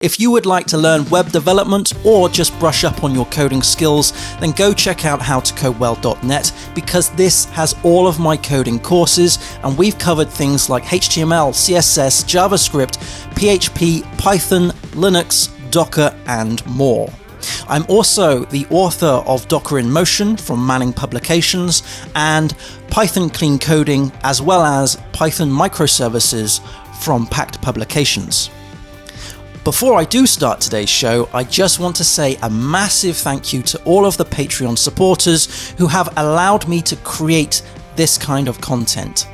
If you would like to learn web development or just brush up on your coding skills, then go check out howtocodewell.net because this has all of my coding courses and we've covered things like HTML, CSS, JavaScript, PHP, Python, Linux, Docker, and more. I'm also the author of Docker in Motion from Manning Publications and Python Clean Coding, as well as Python Microservices from Pact Publications. Before I do start today's show, I just want to say a massive thank you to all of the Patreon supporters who have allowed me to create this kind of content.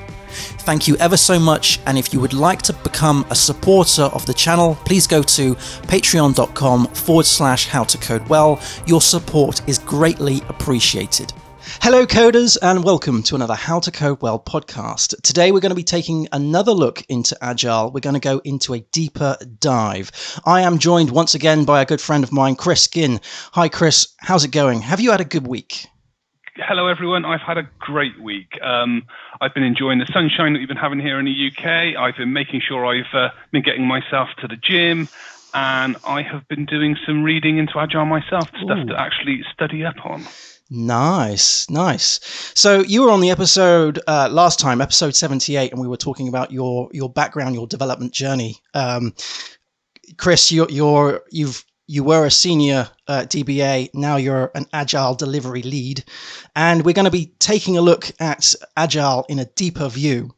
Thank you ever so much, and if you would like to become a supporter of the channel, please go to patreon.com/howtocodewell. Your support is greatly appreciated. Hello coders and welcome to another How to Code Well podcast. Today we're going to be taking another look into Agile. We're going to go into a deeper dive. I am joined once again by a good friend of mine, Chris Ginn. Hi Chris, how's it going? Have you had a good week? Hello everyone, I've had a great week. I've been enjoying the sunshine that we've been having here in the UK. I've been making sure I've been getting myself to the gym, and I have been doing some reading into Agile myself, stuff to actually study up on. Nice. So you were on the episode last time, episode 78, and we were talking about your background, your development journey. Chris, you were a senior DBA, now you're an Agile delivery lead, and we're going to be taking a look at Agile in a deeper view.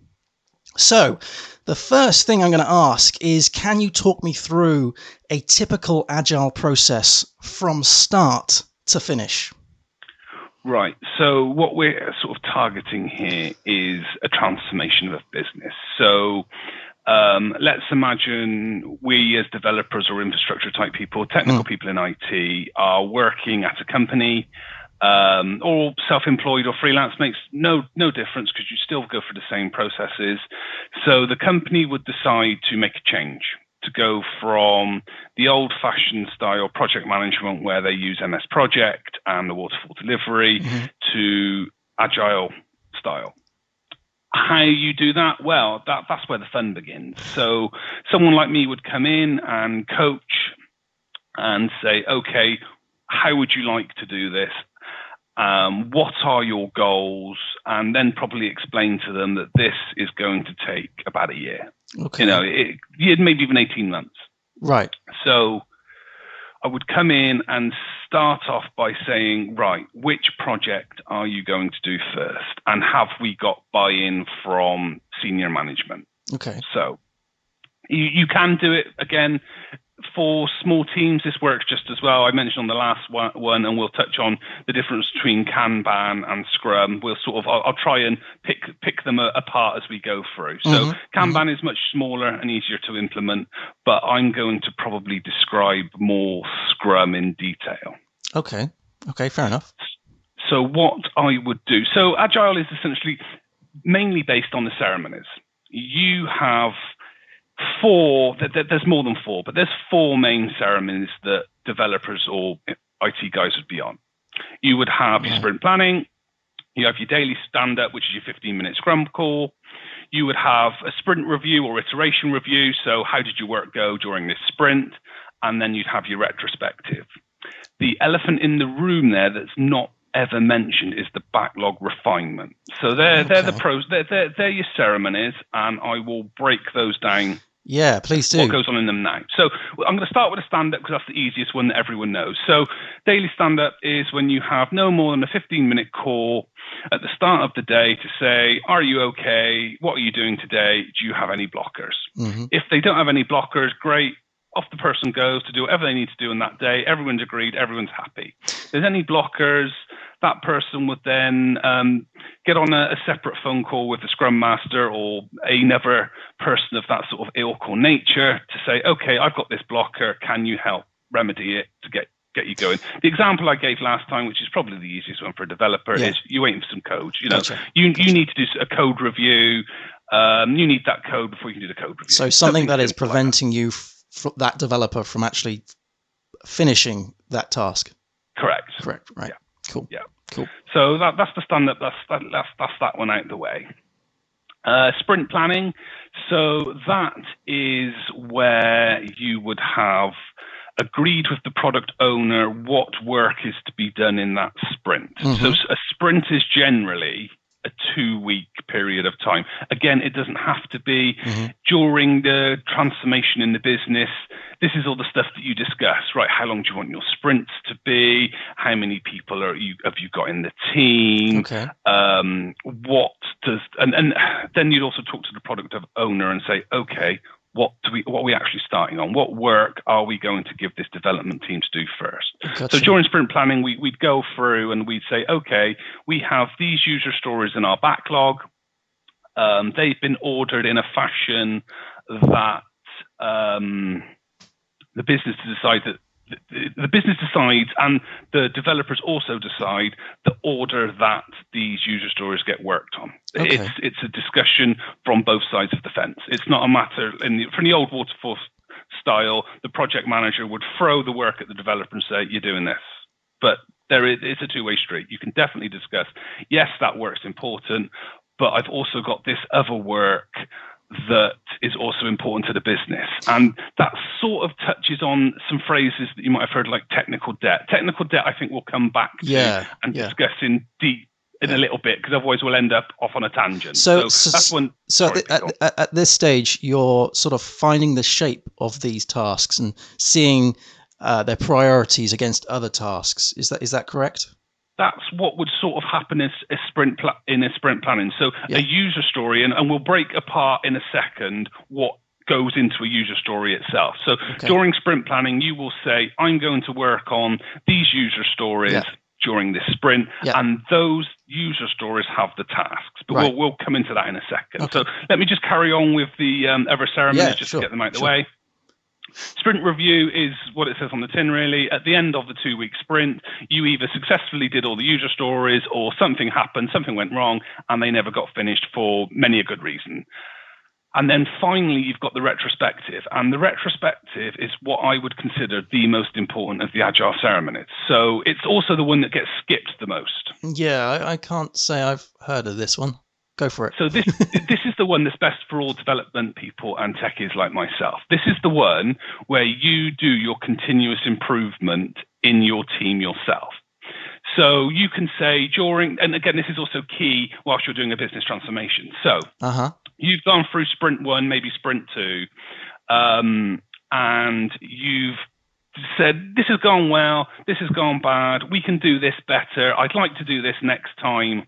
So the first thing I'm going to ask is, can you talk me through a typical Agile process from start to finish? Right. So what we're sort of targeting here is a transformation of a business. So let's imagine we as developers or infrastructure type people, technical people in IT are working at a company, or self-employed or freelance, makes no difference because you still go through the same processes. So the company would decide to make a change, to go from the old-fashioned style project management where they use MS Project and the waterfall delivery to Agile style. How you do that? Well, that's where the fun begins. So someone like me would come in and coach and say, okay, how would you like to do this? What are your goals? And then probably explain to them that this is going to take about a year. Okay. Maybe even 18 months. Right. So I would come in and start off by saying, right, which project are you going to do first? And have we got buy-in from senior management? Okay. So you can do it again. For small teams, this works just as well. I mentioned on the last one, and we'll touch on the difference between Kanban and Scrum. I'll try and pick them apart as we go through. So Kanban is much smaller and easier to implement, but I'm going to probably describe more Scrum in detail. Okay, fair enough. So what I would do, so Agile is essentially mainly based on the ceremonies. You have there's more than four, but there's four main ceremonies that developers or IT guys would be on. You would have your sprint planning, you have your daily stand-up, which is your 15-minute Scrum call. You would have a sprint review or iteration review, so how did your work go during this sprint? And then you'd have your retrospective. The elephant in the room there that's not ever mentioned is the backlog refinement. So they're the pros, they're your ceremonies, and I will break those down. Yeah, please do. What goes on in them now? So I'm going to start with a stand-up because that's the easiest one that everyone knows. So daily stand-up is when you have no more than a 15-minute call at the start of the day to say, are you okay? What are you doing today? Do you have any blockers? If they don't have any blockers, great. Off the person goes to do whatever they need to do on that day. Everyone's agreed. Everyone's happy. If there's any blockers, that person would then get on a separate phone call with the Scrum Master or another person of that sort of ilk or nature to say, okay, I've got this blocker. Can you help remedy it to get you going? The example I gave last time, which is probably the easiest one for a developer, is you're waiting for some code. You need to do a code review. You need that code before you can do the code review. So something that is preventing you that developer from actually finishing that task. Correct. Right. Yeah. Cool. So that's the stand-up. That's that one out of the way. Sprint planning. So that is where you would have agreed with the product owner what work is to be done in that sprint. So a sprint is generally a 2-week period of time. Again, it doesn't have to be during the transformation in the business. This is all the stuff that you discuss, right? How long do you want your sprints to be? How many people have you got in the team? Okay. What does and then you'd also talk to the product owner and say, okay, what are we actually starting on? What work are we going to give this development team to do first? Gotcha. So during sprint planning, we'd go through and we'd say, okay, we have these user stories in our backlog. They've been ordered in a fashion that the business decides that the business decides, and the developers also decide the order that these user stories get worked on. Okay. It's a discussion from both sides of the fence. It's not a matter from the old waterfall style. The project manager would throw the work at the developer and say, "You're doing this," but it's a two-way street. You can definitely discuss. Yes, that work's important, but I've also got this other work that is also important to the business. And that sort of touches on some phrases that you might have heard, like technical debt. Technical debt, I think we'll come back to and discuss in deep in a little bit, because otherwise we'll end up off on a tangent. So that's when. So at this stage, you're sort of finding the shape of these tasks and seeing their priorities against other tasks. Is that correct? That's what would sort of happen in a sprint planning. So a user story, and we'll break apart in a second what goes into a user story itself. So during sprint planning, you will say, I'm going to work on these user stories during this sprint, and those user stories have the tasks. But we'll come into that in a second. Okay. So let me just carry on with the other ceremonies, to get them out of the way. Sprint review is what it says on the tin, really. At the end of the 2-week sprint, you either successfully did all the user stories, or something happened, something went wrong, and they never got finished for many a good reason. And then finally, you've got the retrospective. And the retrospective is what I would consider the most important of the Agile ceremonies. So it's also the one that gets skipped the most. Yeah, I can't say I've heard of this one. Go for it. So this is the one that's best for all development people and techies like myself. This is the one where you do your continuous improvement in your team yourself. So you can say during, and again, this is also key whilst you're doing a business transformation. So you've gone through sprint 1, maybe sprint 2, and you've said, this has gone well, this has gone bad, we can do this better, I'd like to do this next time.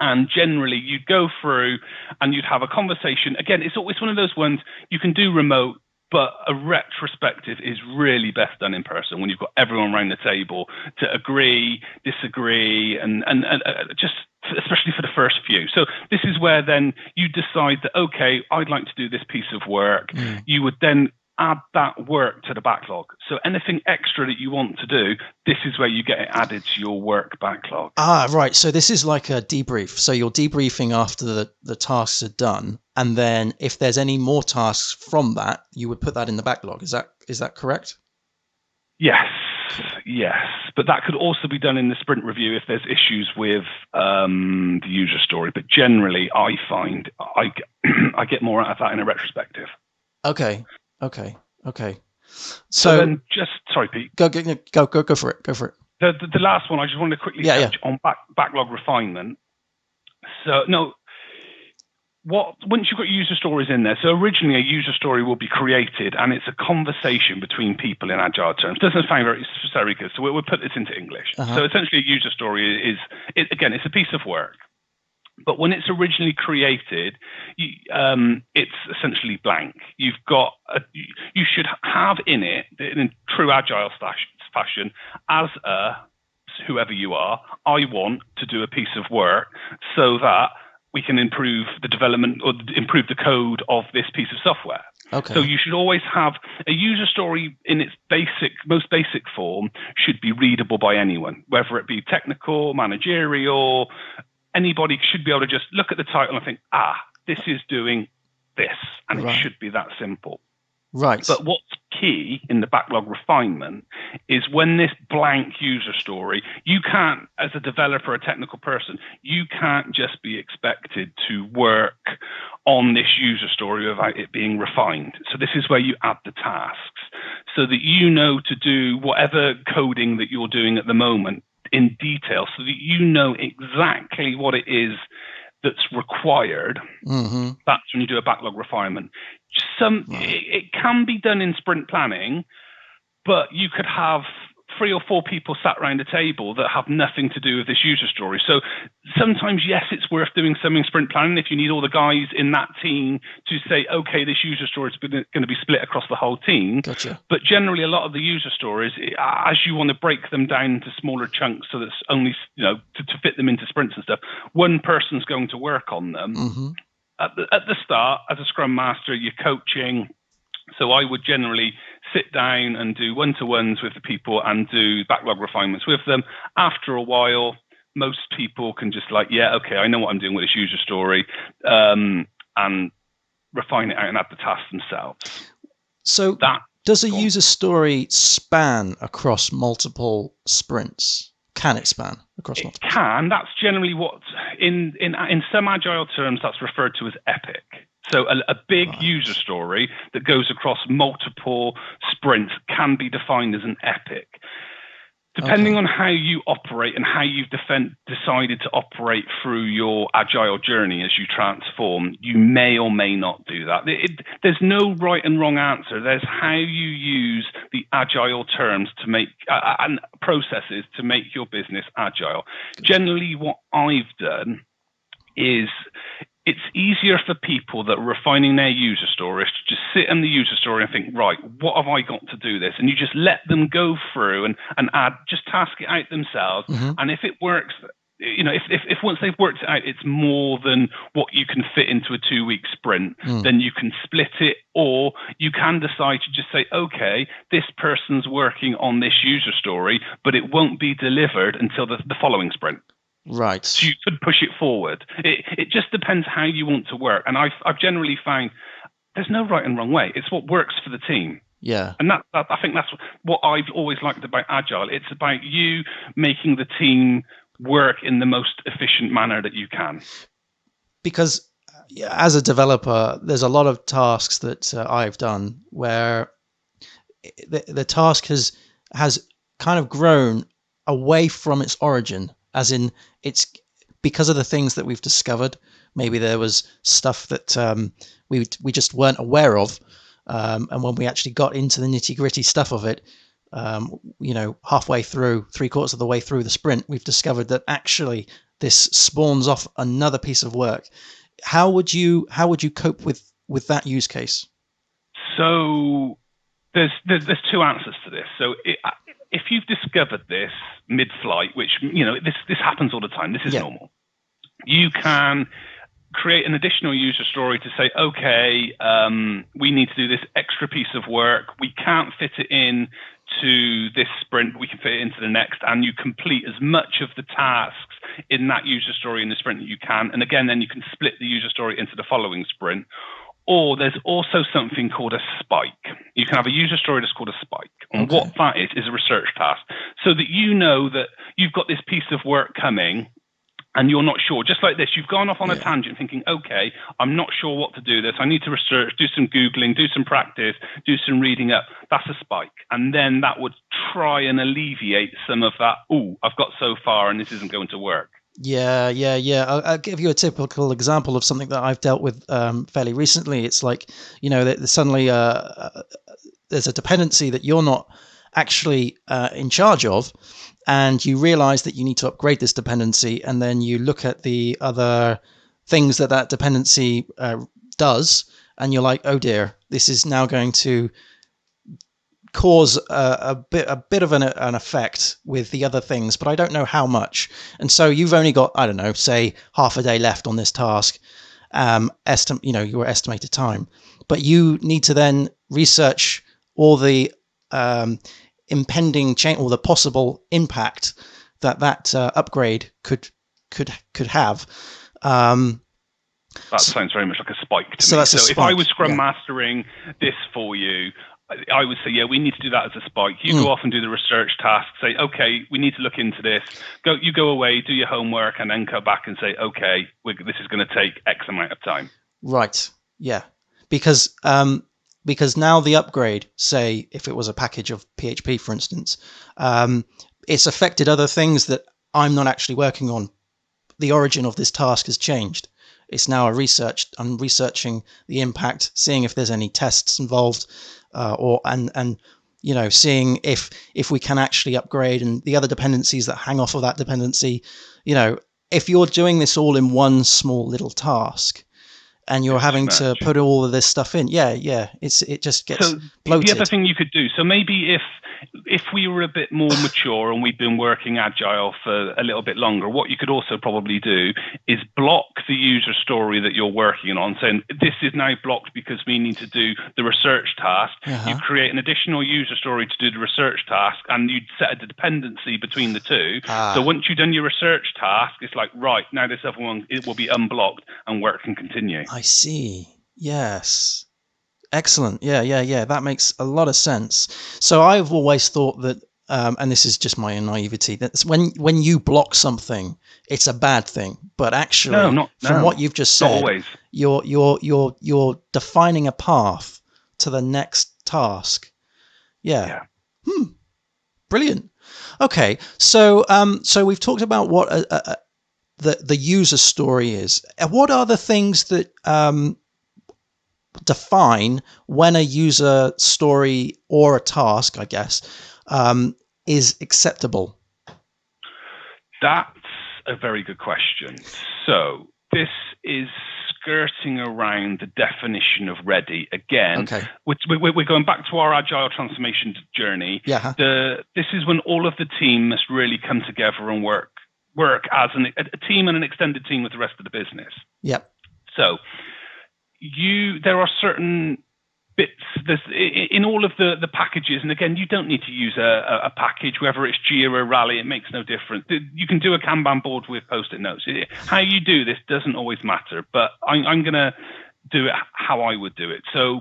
And generally, you'd go through and you'd have a conversation. Again, it's always one of those ones you can do remote, but a retrospective is really best done in person when you've got everyone around the table to agree, disagree, and just especially for the first few. So this is where then you decide that, okay, I'd like to do this piece of work. You would then add that work to the backlog. So anything extra that you want to do, this is where you get it added to your work backlog. Right. So this is like a debrief. So you're debriefing after the tasks are done. And then if there's any more tasks from that, you would put that in the backlog. Is that correct? Yes. But that could also be done in the sprint review if there's issues with the user story. But generally, I find I get more out of that in a retrospective. Okay. So then, sorry, Pete. Go for it. Go for it. The last one, I just wanted to quickly touch on backlog refinement. So once you've got user stories in there, so originally a user story will be created, and it's a conversation between people in Agile terms. Doesn't sound very good, so we'll put this into English. So essentially, a user story it's a piece of work. But when it's originally created, it's essentially blank. You should have in it, in true Agile fashion, as whoever you are, I want to do a piece of work so that we can improve the development or improve the code of this piece of software. Okay. So you should always have a user story in its most basic form should be readable by anyone, whether it be technical, managerial. Anybody should be able to just look at the title and think, this is doing this, and it should be that simple. Right. But what's key in the backlog refinement is when this blank user story, you can't, as a developer, a technical person, you can't just be expected to work on this user story without it being refined. So this is where you add the tasks so that you know to do whatever coding that you're doing at the moment in detail, so that you know exactly what it is that's required. Mm-hmm. That's when you do a backlog refinement. It can be done in sprint planning, but you could have 3 or 4 people sat around a table that have nothing to do with this user story. So sometimes, yes, it's worth doing some in sprint planning if you need all the guys in that team to say, okay, this user story is going to be split across the whole team. Gotcha. But generally, a lot of the user stories, as you want to break them down into smaller chunks so that's only, to fit them into sprints and stuff, one person's going to work on them. Mm-hmm. At the start, as a Scrum Master, you're coaching. So I would generally sit down and do one-to-ones with the people and do backlog refinements with them. After a while, most people can just yeah, okay, I know what I'm doing with this user story, and refine it out and add the tasks themselves. So does a user story span across multiple sprints? Can it span across multiple? It can. That's generally what, in some Agile terms, that's referred to as epic. So a big user story that goes across multiple sprints can be defined as an epic. Depending on how you operate and how you've decided to operate through your Agile journey as you transform, you may or may not do that. There's no right and wrong answer. There's how you use the Agile terms to make and processes to make your business Agile. Generally, what I've done is it's easier for people that are refining their user stories to just sit in the user story and think, right, what have I got to do this? And you just let them go through and add, just task it out themselves. Mm-hmm. And if it works, if once they've worked it out, it's more than what you can fit into a 2-week sprint, then you can split it, or you can decide to just say, okay, this person's working on this user story, but it won't be delivered until the following sprint. Right. So you could push it forward. It just depends how you want to work. And I've generally found there's no right and wrong way. It's what works for the team. Yeah. And that I think that's what I've always liked about Agile. It's about you making the team work in the most efficient manner that you can. Because as a developer, there's a lot of tasks that I've done where the task has kind of grown away from its origin. As in, it's because of the things that we've discovered. Maybe there was stuff that we just weren't aware of, and when we actually got into the nitty-gritty stuff of it, halfway through, 3/4 of the way through the sprint, we've discovered that actually this spawns off another piece of work. How would you cope with that use case? So there's 2 answers to this. So if you've discovered this mid-flight, which, this happens all the time, this is normal, you can create an additional user story to say, okay, we need to do this extra piece of work. We can't fit it in to this sprint, but we can fit it into the next, and you complete as much of the tasks in that user story in the sprint that you can. And again, then you can split the user story into the following sprint. Or there's also something called a spike. You can have a user story that's called a spike. And what that is a research task. So that you know that you've got this piece of work coming and you're not sure. Just like this, you've gone off on a tangent thinking, okay, I'm not sure what to do this. I need to research, do some Googling, do some practice, do some reading up. That's a spike. And then that would try and alleviate some of that, I've got so far and this isn't going to work. Yeah. I'll give you a typical example of something that I've dealt with fairly recently. It's like, suddenly there's a dependency that you're not actually in charge of, and you realize that you need to upgrade this dependency, and then you look at the other things that dependency does, and you're like, oh dear, this is now going to cause a bit of an effect with the other things, but I don't know how much. And so you've only got, I don't know, say half a day left on this task, your estimated time, but you need to then research all the impending change or the possible impact that upgrade could have. That sounds very much like a spike to so me. that's a So if spike, I was Scrum yeah. Mastering this for you, I would say, yeah, we need to do that as a spike. You go off and do the research task, say, okay, we need to look into this. You go away, do your homework, and then come back and say, okay, this is going to take X amount of time. Right. Yeah. Because now the upgrade, say if it was a package of PHP, for instance, it's affected other things that I'm not actually working on. The origin of this task has changed. It's now I'm researching the impact, seeing if there's any tests involved, and seeing if we can actually upgrade and the other dependencies that hang off of that dependency. If you're doing this all in one small little task, and you're having to put all of this stuff in, it just gets bloated. The other thing you could do, so maybe if we were a bit more mature and we'd been working Agile for a little bit longer, what you could also probably do is block the user story that you're working on, saying this is now blocked because we need to do the research task. You create an additional user story to do the research task, and you'd set a dependency between the two. So once you've done your research task, it's like, right, now this other one, it will be unblocked and work can continue. I see. Yes. Excellent. Yeah. That makes a lot of sense. So I've always thought that, and this is just my naivety, that when you block something, it's a bad thing. But actually, from what you've just said, you're defining a path to the next task. Yeah. Brilliant. Okay. So we've talked about what the user story is. What are the things that define when a user story or a task, I guess, is acceptable? That's a very good question. So this is skirting around the definition of ready again. Okay. We're going back to our Agile transformation journey. Yeah. This is when all of the team must really come together and work as a team and an extended team with the rest of the business. Yep. So there are certain bits in all of the packages, and again, you don't need to use a package, whether it's Jira, Rally, it makes no difference. You can do a Kanban board with post-it notes. How you do this doesn't always matter, but I'm going to do it how I would do it. So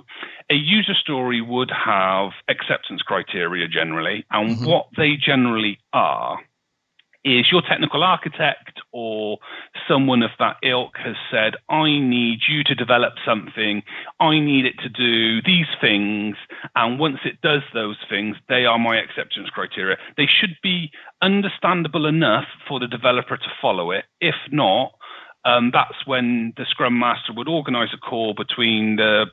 a user story would have acceptance criteria generally, and what they generally are is your technical architect or someone of that ilk has said, I need you to develop something. I need it to do these things. And once it does those things, they are my acceptance criteria. They should be understandable enough for the developer to follow it. If not, that's when the Scrum Master would organize a call between the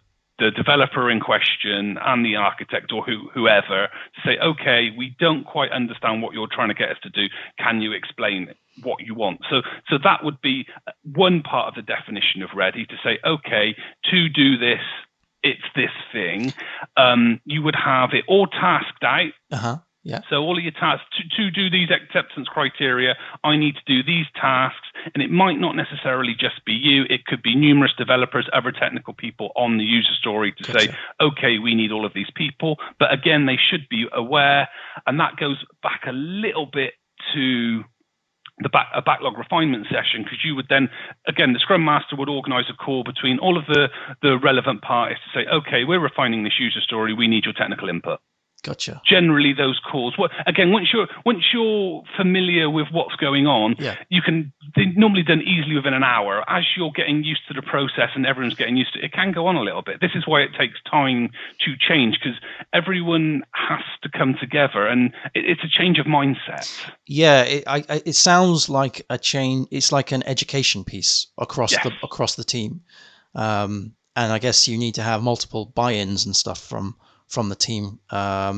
developer in question and the architect or whoever to say, okay, we don't quite understand what you're trying to get us to do. Can you explain what you want? So that would be one part of the definition of ready, to say, okay, to do this, it's this thing. You would have it all tasked out. Yeah. So all of your tasks, to do these acceptance criteria, I need to do these tasks, and it might not necessarily just be you. It could be numerous developers, other technical people on the user story to say, okay, we need all of these people. But again, they should be aware, and that goes back a little bit to a backlog refinement session, because you would then, again, the Scrum Master would organize a call between all of the relevant parties to say, okay, we're refining this user story. We need your technical input. Gotcha. Generally, those calls. Again, once you're familiar with what's going on, they're normally done easily within an hour. As you're getting used to the process and everyone's getting used to it, it can go on a little bit. This is why it takes time to change, because everyone has to come together, and it's a change of mindset. Yeah, it sounds like a change. It's like an education piece across the team, and I guess you need to have multiple buy-ins and stuff from the team. I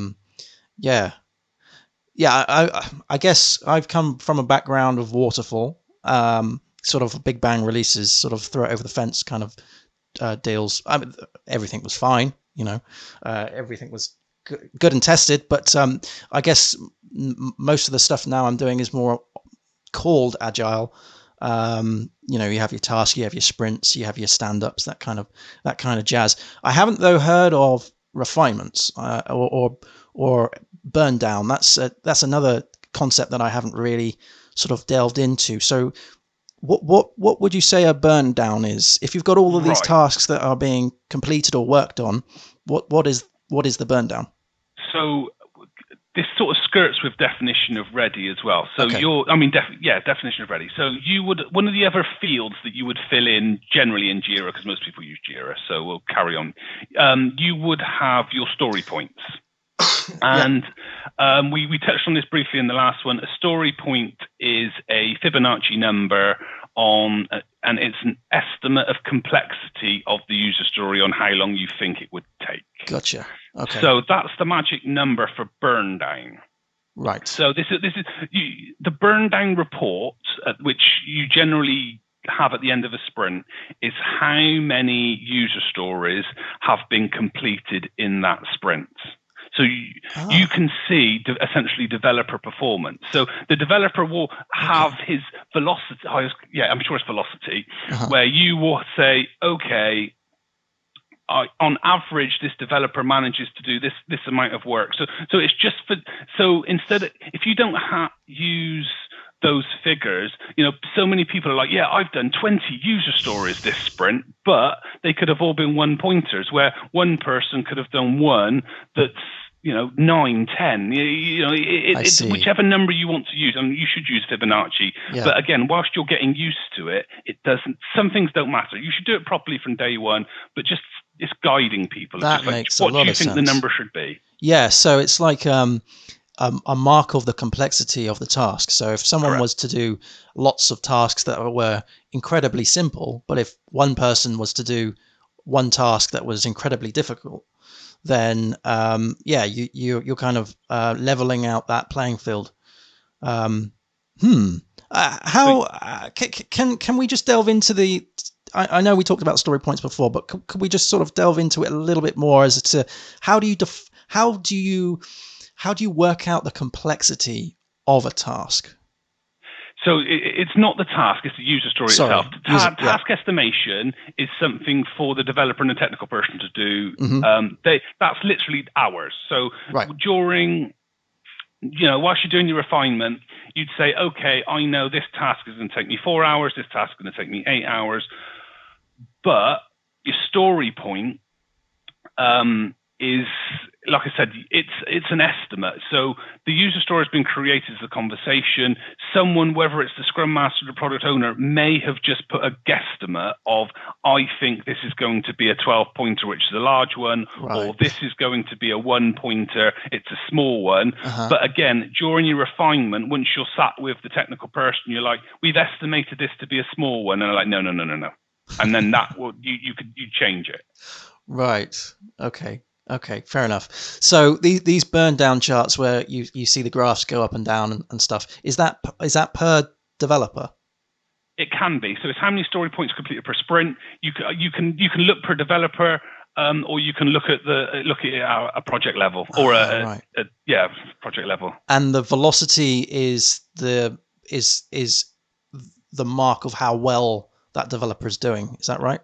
guess I've come from a background of waterfall, sort of big bang releases, sort of throw it over the fence kind of deals. Everything was fine, everything was good and tested, but I guess most of the stuff now I'm doing is more called Agile. You have your task, you have your sprints, you have your stand-ups, that kind of jazz. I haven't though heard of refinements or burn down. That's another concept that I haven't really sort of delved into. So What would you say a burn down is? If you've got all of these Right. tasks that are being completed or worked on, what is the burn down? So this sort of skirts with definition of ready as well. So Okay. definition of ready. So one of the other fields that you would fill in generally in Jira, because most people use Jira, so we'll carry on. You would have your story points. And we touched on this briefly in the last one. A story point is a Fibonacci number and it's an estimate of complexity of the user story on how long you think it would take. Gotcha. Okay. So that's the magic number for burn down. Right. So this is the burn down report, which you generally have at the end of a sprint, is how many user stories have been completed in that sprint. So you can see essentially developer performance. So the developer will have his velocity. I'm sure it's velocity, where you will say, okay, on average, this developer manages to do this amount of work. So it's just instead of, if you don't use those figures, so many people are like, yeah, I've done 20 user stories this sprint, but they could have all been one pointers, where one person could have done one that's 9, 10. It's whichever number you want to use. I mean, you should use Fibonacci, but again, whilst you're getting used to it, it doesn't. Some things don't matter. You should do it properly from day one, but just it's guiding people. That it's just makes like, a lot of what do you think sense. the number should be? Yeah, so it's like a mark of the complexity of the task. So if someone Correct. was to do lots of tasks that were incredibly simple, but if one person was to do one task that was incredibly difficult, then you're kind of leveling out that playing field. Can we just delve into the? I know we talked about story points before, but could we just sort of delve into it a little bit more as to how do you work out the complexity of a task? So it's not the task, it's the user story itself. Task estimation is something for the developer and the technical person to do. That's literally hours. So during, whilst you're doing your refinement, you'd say, okay, I know this task is going to take me 4 hours, this task is going to take me 8 hours. But your story point is, like I said, it's an estimate. So the user story has been created as a conversation. Someone, whether it's the Scrum Master or the product owner, may have just put a guesstimate of, I think this is going to be a 12-pointer, which is a large one, or this is going to be a 1-pointer, it's a small one. But again, during your refinement, once you're sat with the technical person, you're like, we've estimated this to be a small one. And they're like, no. And then that will, you change it. Right. Okay, fair enough. So these burn down charts where you see the graphs go up and down and stuff, is that per developer? It can be. So it's how many story points completed per sprint. You can look per developer, or you can look at a project level or project level. And the velocity is the mark of how well that developer is doing. Is that right?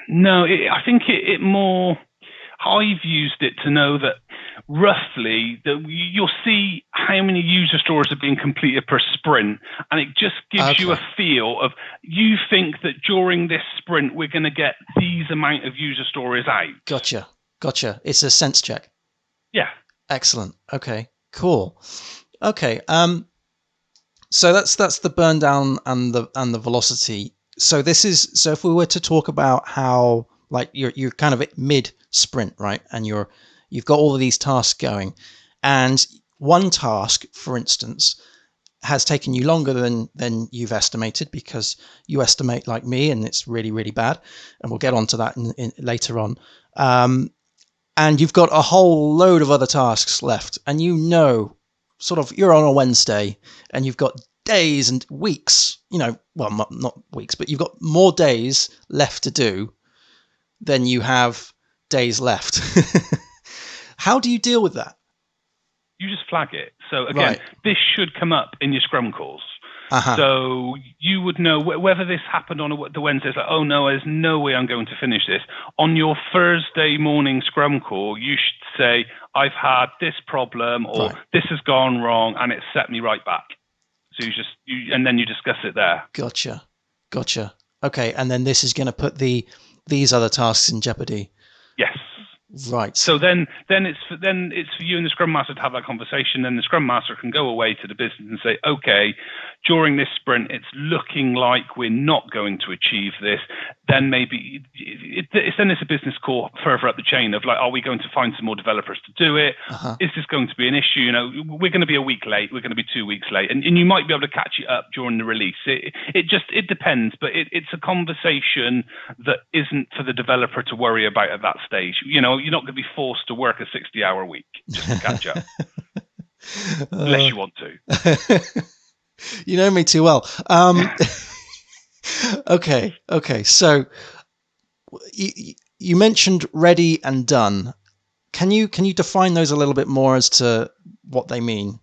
No, I think it more. I've used it to know that roughly you'll see how many user stories are being completed per sprint, and it just gives you a feel of, you think that during this sprint we're going to get these amount of user stories out. Gotcha. It's a sense check. Yeah. Excellent. Okay. Cool. Okay. So that's the burn down and the velocity. So if we were to talk about how, like, you're kind of at mid sprint, right? And you've got all of these tasks going, and one task, for instance, has taken you longer than you've estimated, because you estimate like me, and it's really, really bad. And we'll get onto that in later on. And you've got a whole load of other tasks left, and sort of you're on a Wednesday and you've got days and weeks, well, not weeks, but you've got more days left to do than you have days left. How do you deal with that? You just flag it. So again, this should come up in your Scrum calls. So you would know whether this happened on the Wednesday. It's like, oh no, there's no way I'm going to finish this. On your Thursday morning Scrum call, you should say, I've had this problem, or this has gone wrong, and it set me right back. So and then you discuss it there. Gotcha. Okay, and then this is going to put these other tasks in jeopardy. Yes. Right. So then it's for you and the Scrum Master to have that conversation, and the Scrum Master can go away to the business and say, okay, during this sprint, it's looking like we're not going to achieve this. Then maybe it's a business call further up the chain of like, are we going to find some more developers to do it? Uh-huh. Is this going to be an issue? You know, we're going to be a week late. We're going to be 2 weeks late, and you might be able to catch it up during the release. It depends, but it's a conversation that isn't for the developer to worry about at that stage. You know, you're not going to be forced to work a 60-hour week just to catch up, unless you want to. You know me too well. Okay. So you mentioned ready and done. Can you define those a little bit more as to what they mean?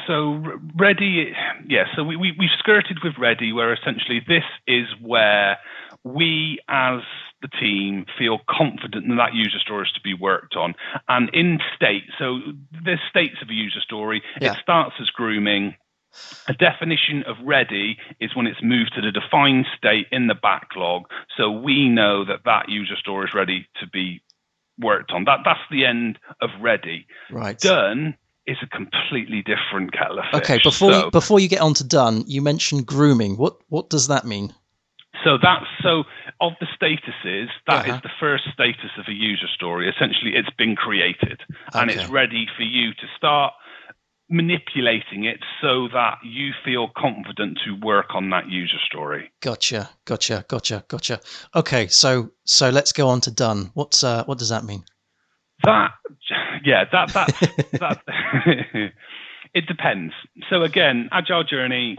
So ready, yeah. So we've skirted with ready, where essentially this is where we as the team feel confident that user story is to be worked on. And in state, so there's states of a user story. Yeah. It starts as grooming. A definition of ready is when it's moved to the defined state in the backlog. So we know that user story is ready to be worked on. That's the end of ready. Right. Done is a completely different kettle of fish. Okay, before you get on to done, you mentioned grooming. What does that mean? So of the statuses, that is the first status of a user story. Essentially, it's been created and it's ready for you to start manipulating it so that you feel confident to work on that user story. Gotcha. Okay, so let's go on to done. What does that mean? That it depends. So again, Agile journey,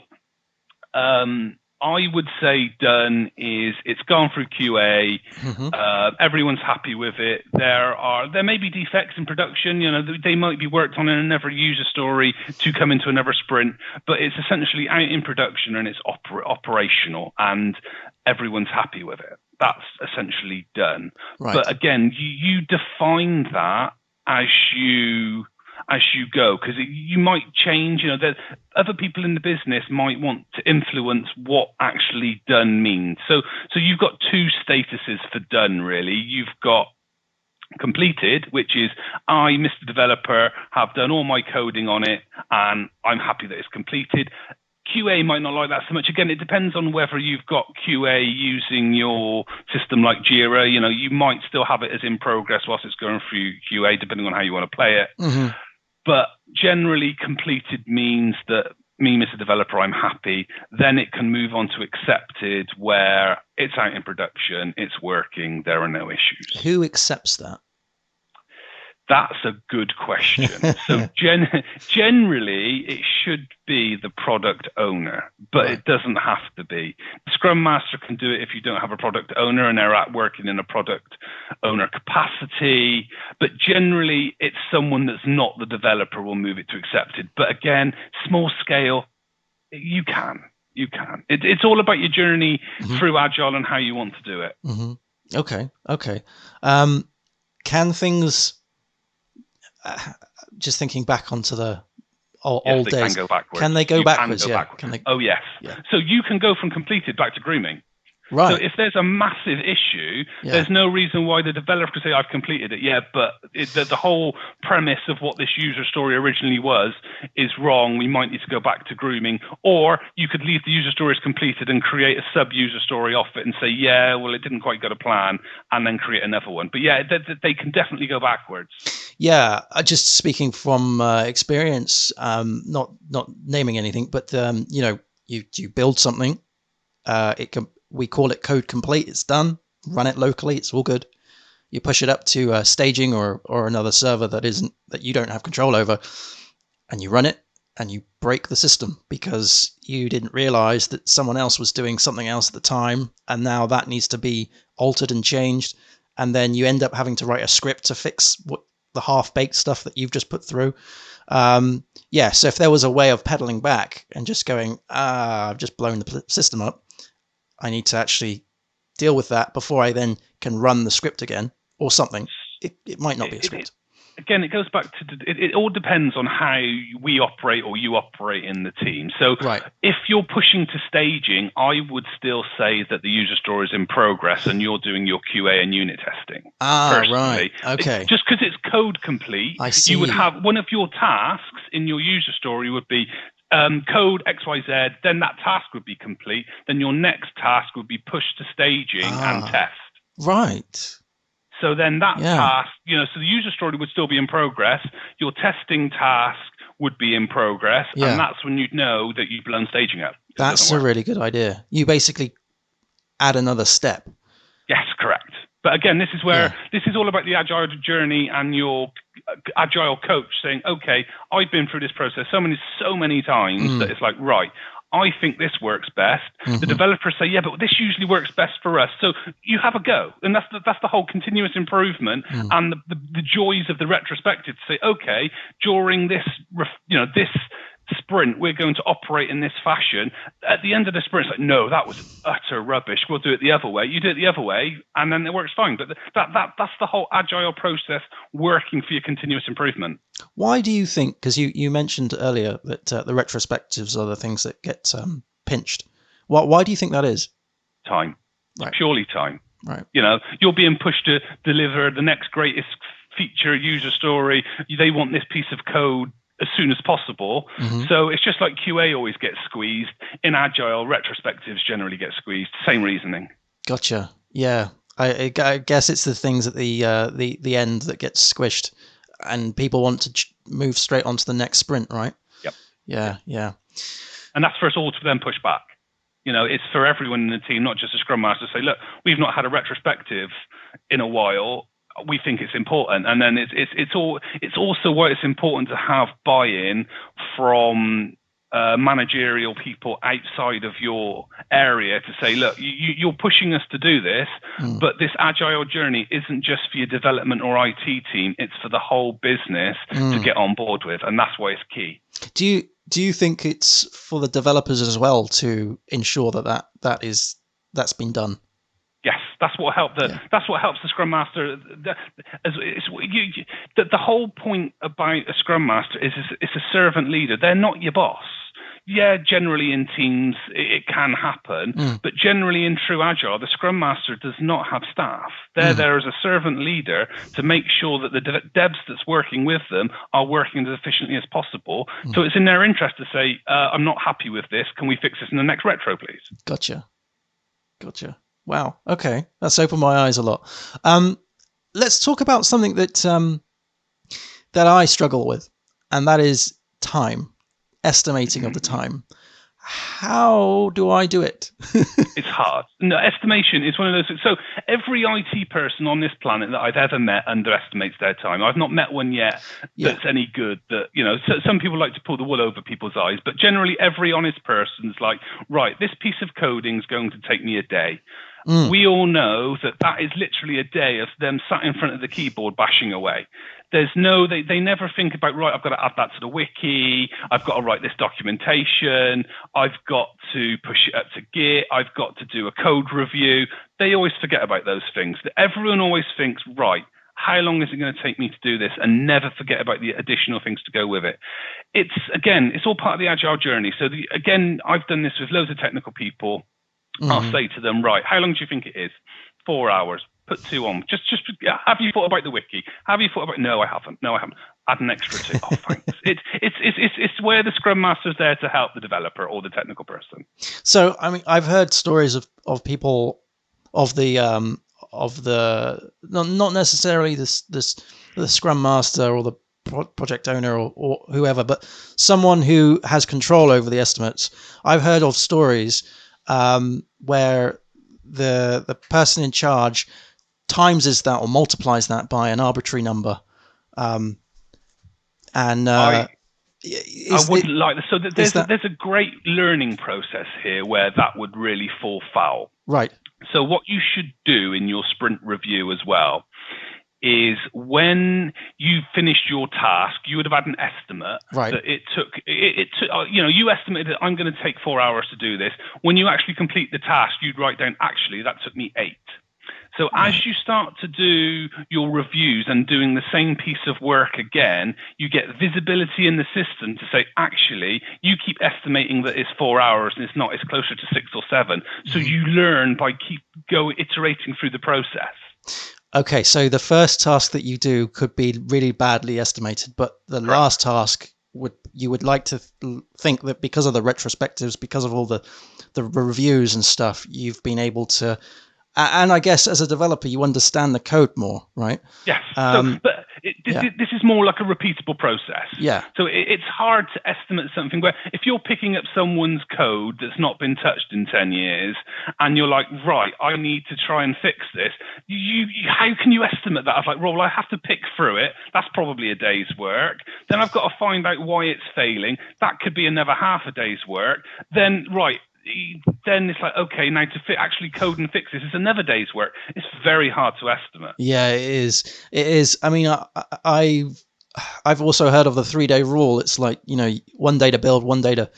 I would say done is it's gone through QA. Mm-hmm. Everyone's happy with it. There may be defects in production. You know, they might be worked on in another user story to come into another sprint, but it's essentially out in production and it's operational and everyone's happy with it. That's essentially done. Right. But again, you define that as you go, because you might change. You know, that other people in the business might want to influence what actually done means. So you've got two statuses for done, really. You've got completed, which is I, Mr. Developer, have done all my coding on it and I'm happy that it's completed. QA might not like that so much. Again, it depends on whether you've got QA using your system like Jira. You know, you might still have it as in progress whilst it's going through QA, depending on how you want to play it. Mm-hmm. But generally, completed means that me, Mr. Developer, I'm happy. Then it can move on to accepted, where it's out in production, it's working, there are no issues. Who accepts that? That's a good question. So generally, it should be the product owner, but it doesn't have to be. The Scrum Master can do it if you don't have a product owner and they're working in a product owner capacity. But generally, it's someone that's not the developer will move it to accepted. But again, small scale, you can. It's all about your journey through Agile and how you want to do it. Mm-hmm. Okay. Can things... just thinking back onto the old days. Can they go backwards? Oh, yes. Yeah. So you can go from completed back to grooming. Right. So if there's a massive issue, there's no reason why the developer could say, I've completed it. Yeah, but the whole premise of what this user story originally was is wrong. We might need to go back to grooming. Or you could leave the user story as completed and create a sub-user story off it and say, yeah, well, it didn't quite go to plan, and then create another one. But yeah, they can definitely go backwards. Yeah, just speaking from experience, not naming anything, but you build something, we call it code complete. It's done. Run it locally. It's all good. You push it up to staging or another server that you don't have control over, and you run it, and you break the system because you didn't realize that someone else was doing something else at the time, and now that needs to be altered and changed, and then you end up having to write a script to fix the half-baked stuff that you've just put through. So if there was a way of pedaling back and just going, I've just blown the system up, I need to actually deal with that before I then can run the script again or something. It might not be a script. again, it goes back to it all depends on how we operate or you operate in the team. So if you're pushing to staging, I would still say that the user story is in progress and you're doing your QA and unit testing. Personally. Right. Okay. Just because it's code complete, I you would have one of your tasks in your user story would be code XYZ, then that task would be complete. Then your next task would be pushed to staging and test. Right. So then that task, so the user story would still be in progress. Your testing task would be in progress. And that's when you'd know that you've blown staging up. That's a really good idea. You basically add another step. Yes, correct. But again, this is where this is all about the Agile journey and your Agile coach saying, okay, I've been through this process so many times that it's like, right, I think this works best. The developers say, yeah, but this usually works best for us. So you have a go. And that's the whole continuous improvement and the joys of the retrospective to say, okay, during this, this sprint, we're going to operate in this fashion. At the end of the sprint, it's like, no, that was utter rubbish. We'll do it the other way. You do it the other way, and then it works fine. But that's the whole Agile process working for your continuous improvement. Why do you think, because you mentioned earlier that the retrospectives are the things that get pinched. Why do you think that is? Time. It's purely time. Right. You're being pushed to deliver the next greatest feature, user story. They want this piece of code as soon as possible. So it's just like QA always gets squeezed. In Agile, retrospectives generally get squeezed. Same reasoning. Gotcha. Yeah. I guess it's the things at the end that get squished, and people want to move straight onto the next sprint, right? Yep. Yeah. And that's for us all to then push back. It's for everyone in the team, not just a Scrum Master, to say, look, we've not had a retrospective in a while. We think it's important, and then it's also why it's important to have buy-in from managerial people outside of your area to say, look, you're pushing us to do this, but this Agile journey isn't just for your development or IT team; it's for the whole business to get on board with, and that's why it's key. Do you think it's for the developers as well to ensure that's been done? Yes, that's what helped. That's what helps the Scrum Master. The whole point about a Scrum Master is it's a servant leader. They're not your boss. Yeah, generally in teams it can happen, but generally in true Agile, the Scrum Master does not have staff. They're there as a servant leader to make sure that the devs that's working with them are working as efficiently as possible. So it's in their interest to say, I'm not happy with this. Can we fix this in the next retro, please? Gotcha. Wow. Okay, that's opened my eyes a lot. Let's talk about something that I struggle with, and that is time, estimating of the time. How do I do it? It's hard. No, estimation is one of those things. So every IT person on this planet that I've ever met underestimates their time. I've not met one yet that's any good. So some people like to pull the wool over people's eyes, but generally every honest person's like, right, this piece of coding is going to take me a day. We all know that is literally a day of them sat in front of the keyboard bashing away. There's they never think about, right, I've got to add that to the wiki. I've got to write this documentation. I've got to push it up to Git. I've got to do a code review. They always forget about those things. Everyone always thinks, right, how long is it going to take me to do this? And never forget about the additional things to go with it. It's all part of the Agile journey. So I've done this with loads of technical people. I'll say to them, right, how long do you think it is? 4 hours. Put 2 on. Just have you thought about the wiki? Have you thought about? No, I haven't. Add an extra 2. Oh, thanks. It's where the Scrum Master's there to help the developer or the technical person. So I mean, I've heard stories of people of the not necessarily the Scrum Master or the project owner or whoever, but someone who has control over the estimates. I've heard of stories where the person in charge times that or multiplies that by an arbitrary number, I wouldn't like this. So there's a great learning process here where that would really fall foul. Right. So what you should do in your sprint review as well is when you finished your task, you would have had an estimate that it took, you estimated I'm going to take 4 hours to do this. When you actually complete the task, you'd write down, actually, that took me 8. So as you start to do your reviews and doing the same piece of work again, you get visibility in the system to say, actually, you keep estimating that it's 4 hours and it's not, it's closer to 6 or 7. So you learn by iterating through the process. Okay, so the first task that you do could be really badly estimated, but the last task you would like to think that because of the retrospectives, because of all the reviews and stuff, you've been able to, and I guess as a developer, you understand the code more, right? Yes. This is more like a repeatable process. Yeah. So it's hard to estimate something where if you're picking up someone's code that's not been touched in 10 years and you're like, right, I need to try and fix this. How can you estimate that? I was like, well, I have to pick through it. That's probably a day's work. Then I've got to find out why it's failing. That could be another half a day's work. Then it's like, okay, now to actually code and fix this is another day's work. It's very hard to estimate. Yeah, it is. I mean, I've also heard of the 3-day rule. It's like, 1 day to build, 1 day to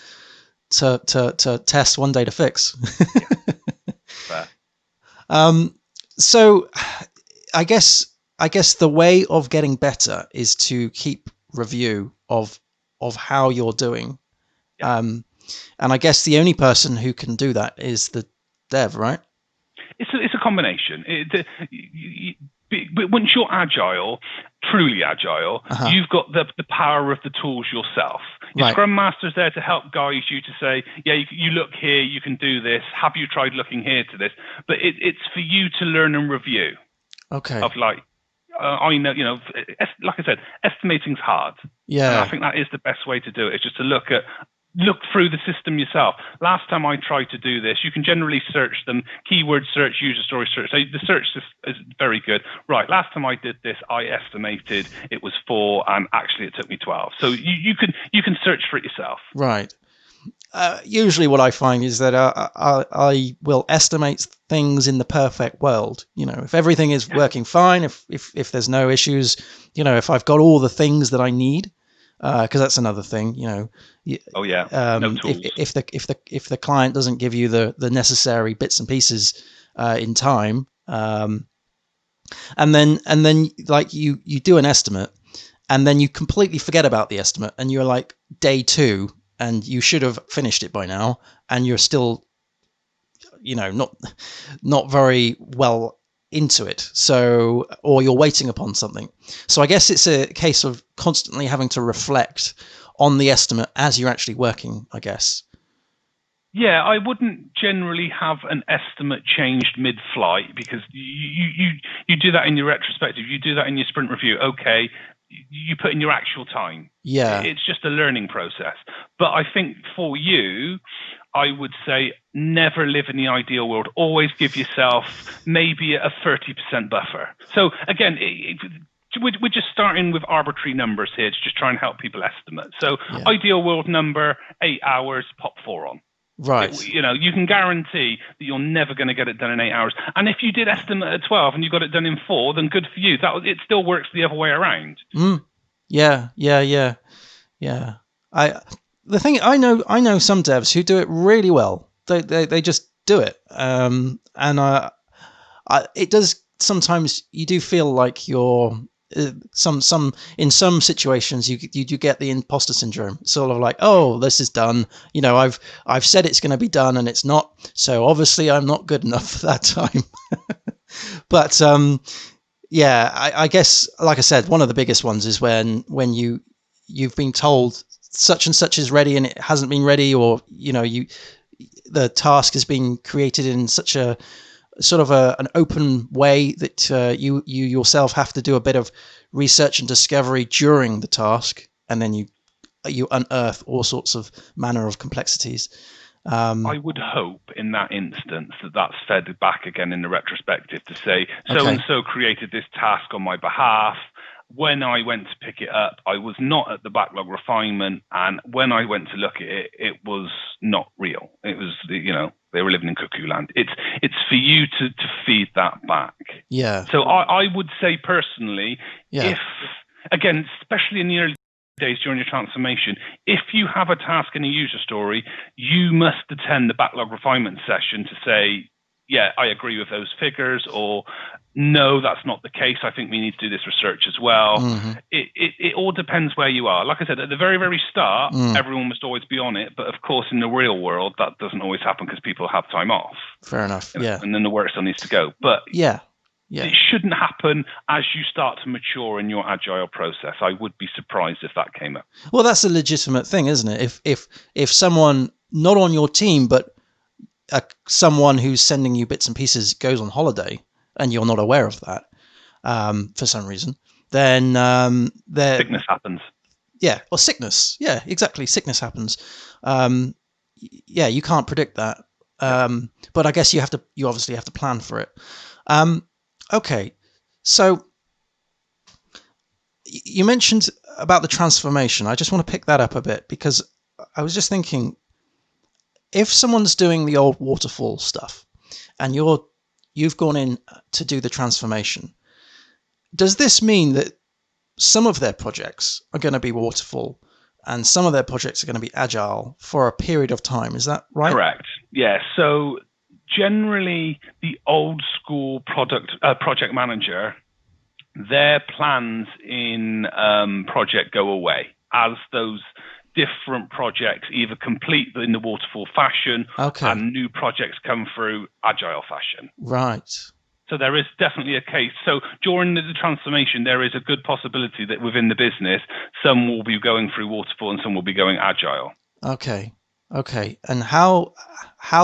test, 1 day to fix. Fair. So I guess the way of getting better is to keep review of how you're doing. Yeah. And I guess the only person who can do that is the dev, right? It's a combination. Once you're agile, truly agile, you've got the power of the tools yourself. Your Scrum Master's there to help guide you to say, yeah, you look here, you can do this. Have you tried looking here to this? But it's for you to learn and review. Okay. Of I know, like I said, estimating's hard. Yeah. And I think that is the best way to do it. It's just to look through the system yourself. Last time I tried to do this, you can generally search them, keyword search, user story search. So the search is very good. Right, last time I did this, I estimated it was 4, and actually it took me 12. So you can search for it yourself. Right. Usually what I find is that I will estimate things in the perfect world. If everything is working fine, if there's no issues, if I've got all the things that I need, because that's another thing, no tools. If the client doesn't give you the necessary bits and pieces in time, and then like you do an estimate, and then you completely forget about the estimate, and you're like day 2, and you should have finished it by now, and you're still, not very well into it, or you're waiting upon something. So I guess it's a case of constantly having to reflect on the estimate as you're actually working, I guess. Yeah, I wouldn't generally have an estimate changed mid-flight, because you do that in your retrospective, you do that in your sprint review. Okay, you put in your actual time. Yeah. It's just a learning process. But I think for you, I would say never live in the ideal world. Always give yourself maybe a 30% buffer. So again, we're just starting with arbitrary numbers here to just try and help people estimate. So ideal world number, 8 hours, pop 4 on. Right. You can guarantee that you're never going to get it done in 8 hours. And if you did estimate at 12 and you got it done in 4, then good for you. It still works the other way around. Yeah. The thing, I know some devs who do it really well. They just do it. It does sometimes, you do feel like you're in some situations you get the imposter syndrome, sort of like, oh, this is done, I've said it's going to be done and it's not, so obviously I'm not good enough for that time. But I guess, like I said, one of the biggest ones is when you've been told such and such is ready and it hasn't been ready, or the task has been created in such a sort of an open way that you yourself have to do a bit of research and discovery during the task, and then you unearth all sorts of manner of complexities. I would hope in that instance that's fed back again in the retrospective to say, so-and-so created this task on my behalf. When I went to pick it up, I was not at the backlog refinement, and when I went to look at it, it was not real. It was, they were living in cuckoo land. It's for you to feed that back. Yeah. So I would say personally, if, again, especially in the early days during your transformation, if you have a task in a user story, you must attend the backlog refinement session to say, yeah, I agree with those figures, or no, that's not the case. I think we need to do this research as well. Mm-hmm. It all depends where you are. Like I said, at the very, very start, everyone must always be on it. But of course, in the real world, that doesn't always happen because people have time off. Fair enough. Yeah. And then the work still needs to go. But yeah. It shouldn't happen as you start to mature in your agile process. I would be surprised if that came up. Well, that's a legitimate thing, isn't it? If someone not on your team, but someone who's sending you bits and pieces goes on holiday and you're not aware of that for some reason, then sickness happens. Yeah, or sickness. Yeah, exactly. Sickness happens. Yeah, you can't predict that. But I guess you obviously have to plan for it. Okay, so you mentioned about the transformation. I just want to pick that up a bit because I was just thinking, if someone's doing the old waterfall stuff and you've gone in to do the transformation, does this mean that some of their projects are going to be waterfall and some of their projects are going to be agile for a period of time? Is that right? Correct. Yeah. So generally, the old school project manager, their plans in project go away as those different projects either complete in the waterfall fashion and new projects come through agile fashion. Right. So there is definitely a case. So during the transformation, there is a good possibility that within the business, some will be going through waterfall and some will be going agile. Okay. And how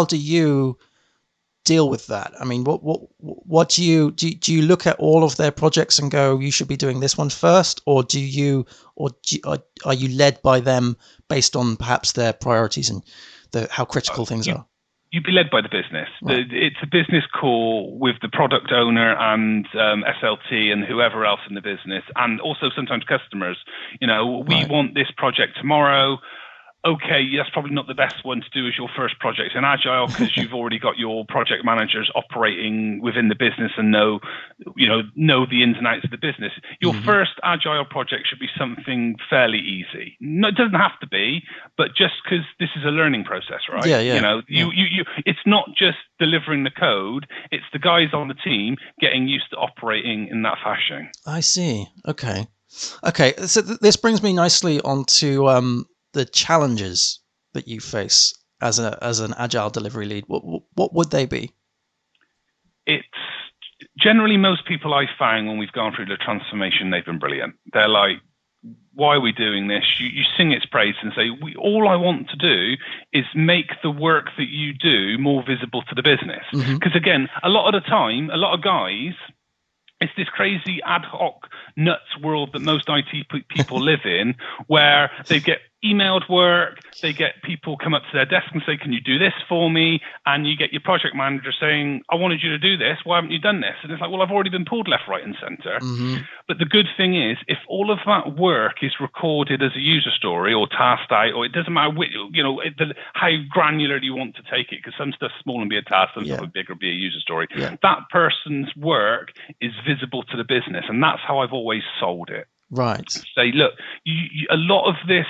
do you deal with that? I mean, what do you look at all of their projects and go, you should be doing this one first, or are you led by them based on perhaps their priorities and how critical things are? You'd be led by the business. Right. It's a business call with the product owner and SLT and whoever else in the business, and also sometimes customers. We want this project tomorrow. Okay, that's probably not the best one to do as your first project in Agile because you've already got your project managers operating within the business and know the ins and outs of the business. Your first Agile project should be something fairly easy. No, it doesn't have to be, but just because this is a learning process, right? Yeah. It's not just delivering the code; it's the guys on the team getting used to operating in that fashion. I see. Okay. So this brings me nicely onto the challenges that you face as an agile delivery lead. What would they be? It's generally most people I found when we've gone through the transformation, they've been brilliant. They're like, why are we doing this? You sing its praise and say, all I want to do is make the work that you do more visible to the business. Because again, a lot of the time, a lot of guys, it's this crazy ad hoc nuts world that most IT people live in, where they get emailed work, they get people come up to their desk and say, can you do this for me? And you get your project manager saying, I wanted you to do this. Why haven't you done this? And it's like, well, I've already been pulled left, right, and center. But the good thing is, if all of that work is recorded as a user story or tasked out, or it doesn't matter, how granular do you want to take it? Because some stuff's small and be a task, some stuff bigger be a user story. That person's work is visible to the business. And that's how I've always sold it. Right. Say, look, a lot of this,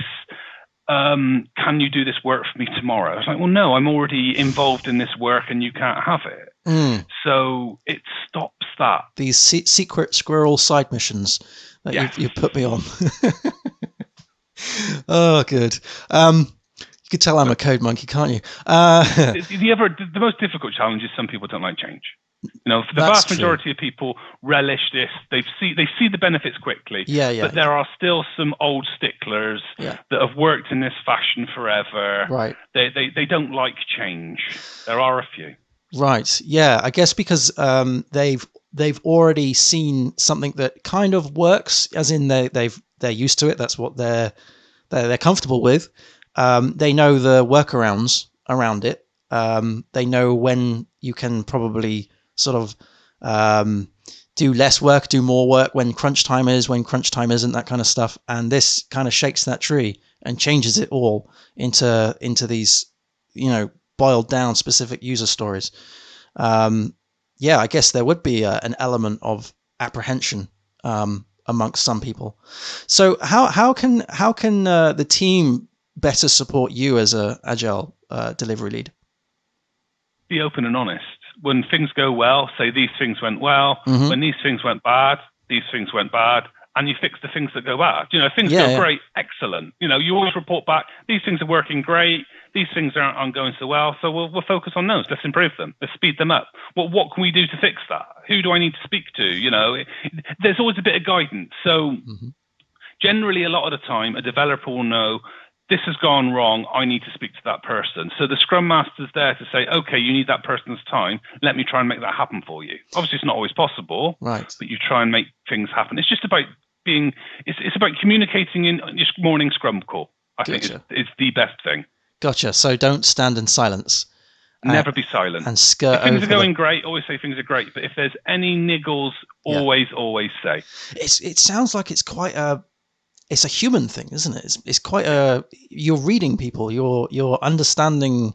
can you do this work for me tomorrow? I was like, well, no, I'm already involved in this work and you can't have it. So it stops that. These secret squirrel side missions that you put me on. Oh, good. You could tell I'm a code monkey, can't you? The most difficult challenge is some people don't like change. The vast majority of people relish this. They see the benefits quickly. But there are still some old sticklers that have worked in this fashion forever. Right. They don't like change. There are a few. Right. Yeah. I guess because they've already seen something that kind of works, as in they're used to it. That's what they're comfortable with. They know the workarounds around it. They know when you can probably sort of do less work, do more work, when crunch time is, when crunch time isn't, that kind of stuff. And this kind of shakes that tree and changes it all into these, boiled down specific user stories. I guess there would be an element of apprehension amongst some people. So how can the team better support you as a agile delivery lead? Be open and honest. when things go well, say these things went well. Mm-hmm. When these things went bad, these things went bad. And you fix the things that go bad. Things go great, excellent. You always report back, these things are working great. These things aren't going so well. So we'll focus on those. Let's improve them. Let's speed them up. What can we do to fix that? Who do I need to speak to? There's always a bit of guidance. So generally, a lot of the time, a developer will know, this has gone wrong. I need to speak to that person. So the Scrum Master's there to say, okay, you need that person's time. Let me try and make that happen for you. Obviously, it's not always possible, right? But you try and make things happen. It's just about it's about communicating in your morning Scrum call. I think it's the best thing. Gotcha. So don't stand in silence. Never be silent. And skirt if things over are going great, always say things are great. But if there's any niggles, always say. It sounds like it's quite it's a human thing, isn't it? It's quite you're reading people, you're understanding.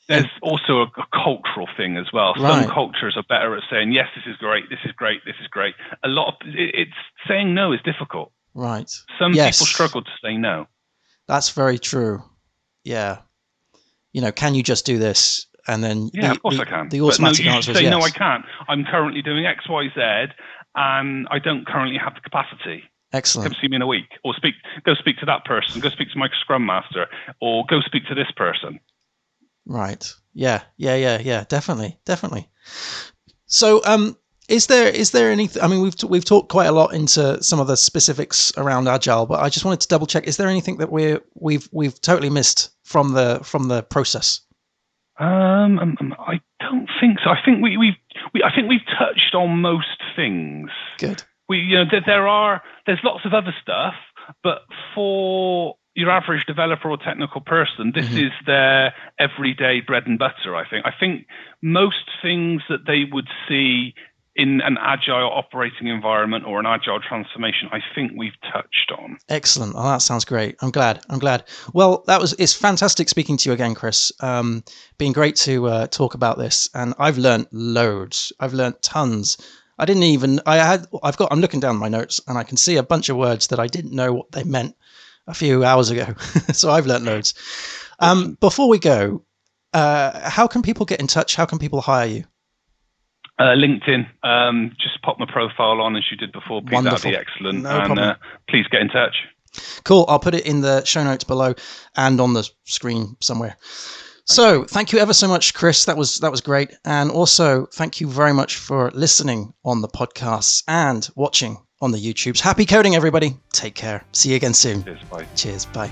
There's also a cultural thing as well. Right. Some cultures are better at saying, yes, this is great, this is great, this is great. A lot of it's saying no is difficult. Right. Some people struggle to say no. That's very true. Yeah. Can you just do this? And then of course I can. The automatic answer is yes. yes. No, I can't. I'm currently doing X, Y, Z, and I don't currently have the capacity. Excellent. Come see me in a week, or go speak to that person, go speak to my Scrum Master, or go speak to this person. Right. Yeah. Definitely. So, is there anything? I mean, we've talked quite a lot into some of the specifics around Agile, but I just wanted to double check. Is there anything that we've totally missed from the process? I don't think so. I think we've touched on most things. Good. There's lots of other stuff, but for your average developer or technical person, this is their everyday bread and butter, I think. I think most things that they would see in an agile operating environment or an agile transformation, I think we've touched on. Excellent. Oh, that sounds great. I'm glad. Well, it's fantastic speaking to you again, Chris. Been great to talk about this, and I've learned loads. I've learned tons. I'm looking down my notes and I can see a bunch of words that I didn't know what they meant a few hours ago. So I've learned loads. Before we go, how can people get in touch? How can people hire you? LinkedIn. Just pop my profile on as you did before. Please, Wonderful. That'd be excellent. No problem. Please get in touch. Cool. I'll put it in the show notes below and on the screen somewhere. So thank you ever so much, Chris. That was great. And also thank you very much for listening on the podcasts and watching on the YouTubes. Happy coding, everybody. Take care. See you again soon. Cheers. Bye. Cheers. Bye.